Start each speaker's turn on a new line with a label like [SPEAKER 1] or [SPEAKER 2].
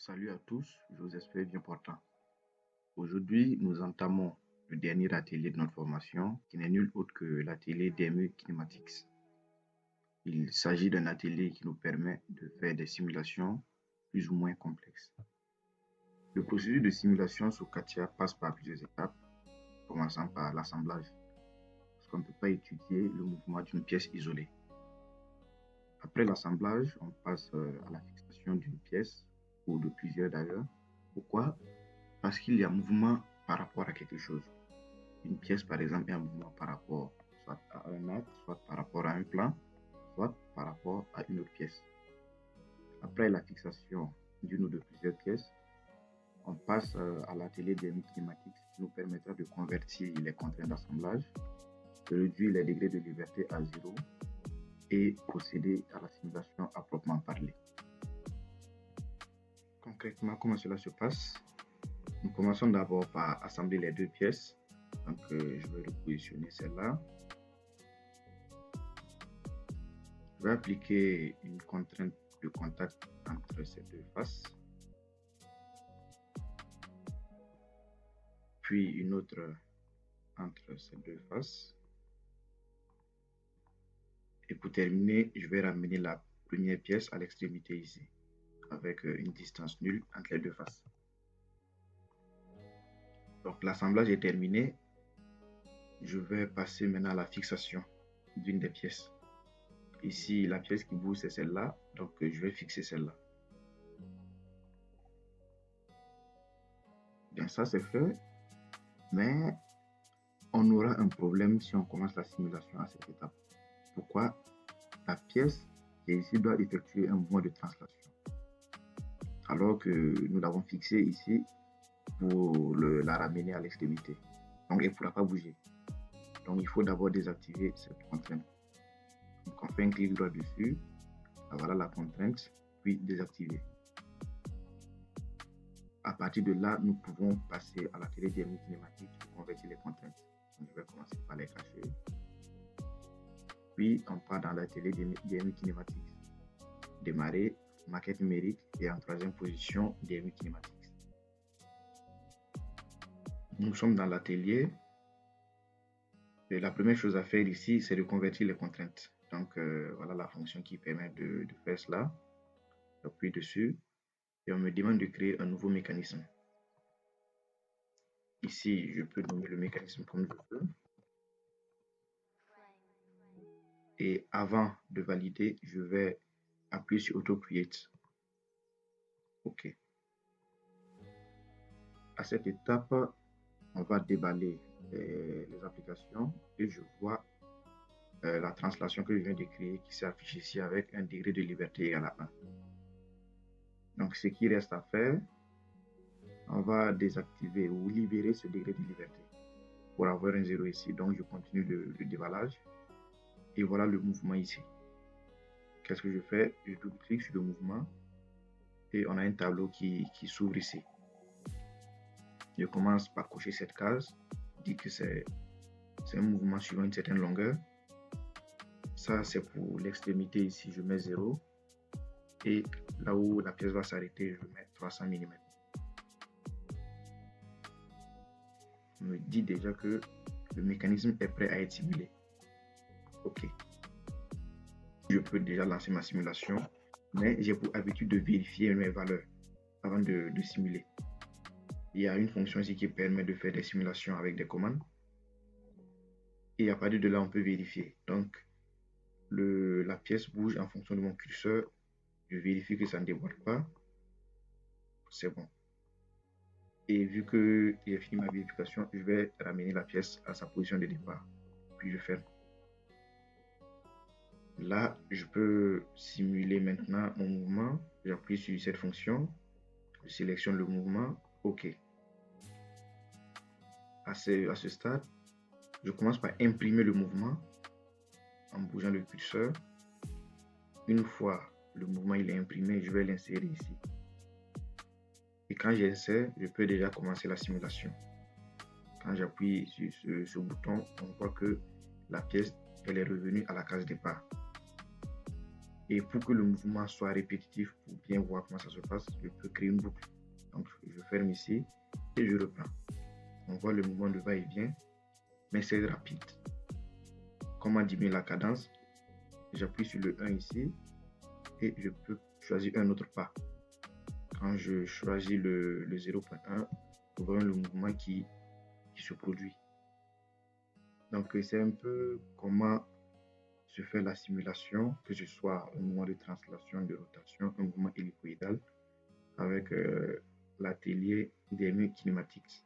[SPEAKER 1] Salut à tous, je vous espère bien portant. Aujourd'hui, nous entamons le dernier atelier de notre formation qui n'est nul autre que l'atelier DME Kinematics. Il s'agit d'un atelier qui nous permet de faire des simulations plus ou moins complexes. Le processus de simulation sur CATIA passe par plusieurs étapes, commençant par l'assemblage, parce qu'on ne peut pas étudier le mouvement d'une pièce isolée. Après l'assemblage, on passe à la fixation d'une pièce, ou de plusieurs d'ailleurs. Pourquoi? Parce qu'il y a mouvement par rapport à quelque chose. Une pièce, par exemple, est un mouvement par rapport soit à un axe, soit par rapport à un plan, soit par rapport à une autre pièce. Après la fixation d'une ou de plusieurs pièces, on passe à l'atelier des kinématiques qui nous permettra de convertir les contraintes d'assemblage, de réduire les degrés de liberté à zéro et procéder à la simulation à proprement parler. Concrètement, comment cela se passe? Nous commençons d'abord par assembler les deux pièces. Donc, je vais repositionner celle-là. Je vais appliquer une contrainte de contact entre ces deux faces. Puis une autre entre ces deux faces. Et pour terminer, je vais ramener la première pièce à l'extrémité ici, avec une distance nulle entre les deux faces. Donc, l'assemblage est terminé. Je vais passer maintenant à la fixation d'une des pièces. Ici, la pièce qui bouge, c'est celle-là. Donc, je vais fixer celle-là. Bien, ça, c'est fait. Mais on aura un problème si on commence la simulation à cette étape. Pourquoi? La pièce qui est ici doit effectuer un mouvement de translation. Alors que nous l'avons fixé ici pour la ramener à l'extrémité. Donc, elle ne pourra pas bouger. Donc, il faut d'abord désactiver cette contrainte. Donc, on fait un clic droit dessus. Voilà la contrainte, puis désactiver. À partir de là, nous pouvons passer à l'atelier DME kinématique pour convertir les contraintes. Donc, je vais commencer par les cacher. Puis, on part dans l'atelier DME kinématique. Démarrer, maquette numérique et en troisième position, DME kinématique. Nous sommes dans l'atelier. La première chose à faire ici, c'est de convertir les contraintes. Donc, voilà la fonction qui permet de faire cela. J'appuie dessus et on me demande de créer un nouveau mécanisme. Ici, je peux nommer le mécanisme comme je veux. Et avant de valider, je vais appuyer sur Auto Create. OK. À cette étape, on va déballer les applications et je vois la translation que je viens de créer qui s'est affichée ici avec un degré de liberté égal à 1. Donc, ce qui reste à faire, on va désactiver ou libérer ce degré de liberté pour avoir un 0 ici. Donc, je continue le déballage et voilà le mouvement ici. Qu'est-ce que je fais? Je double-clique sur le mouvement et on a un tableau qui s'ouvre ici. Je commence par cocher cette case, dit que c'est un mouvement suivant une certaine longueur. Ça, c'est pour l'extrémité ici, je mets 0. Et là où la pièce va s'arrêter, je mets 300 mm. On me dit déjà que le mécanisme est prêt à être simulé. OK. Je peux déjà lancer ma simulation, mais j'ai pour habitude de vérifier mes valeurs avant de simuler. Il y a une fonction ici qui permet de faire des simulations avec des commandes. Et à partir de là, on peut vérifier. Donc, la pièce bouge en fonction de mon curseur. Je vérifie que ça ne déborde pas. C'est bon. Et vu que j'ai fini ma vérification, je vais ramener la pièce à sa position de départ. Puis je ferme. Là, je peux simuler maintenant mon mouvement. J'appuie sur cette fonction. Je sélectionne le mouvement. OK. À ce stade, je commence par imprimer le mouvement en bougeant le curseur. Une fois le mouvement il est imprimé, je vais l'insérer ici. Et quand j'insère, je peux déjà commencer la simulation. Quand j'appuie sur ce bouton, on voit que la pièce elle est revenue à la case départ. Et pour que le mouvement soit répétitif, pour bien voir comment ça se passe, je peux créer une boucle. Donc, je ferme ici et je reprends. On voit le mouvement de va-et-vient, mais c'est rapide. Comment diminuer la cadence? J'appuie sur le 1 ici et je peux choisir un autre pas. Quand je choisis le 0.1, vous voyez le mouvement qui se produit. Donc, c'est un peu comment se fait la simulation, que ce soit un mouvement de translation, de rotation, un mouvement hélicoïdal, avec l'atelier DMU Kinematics.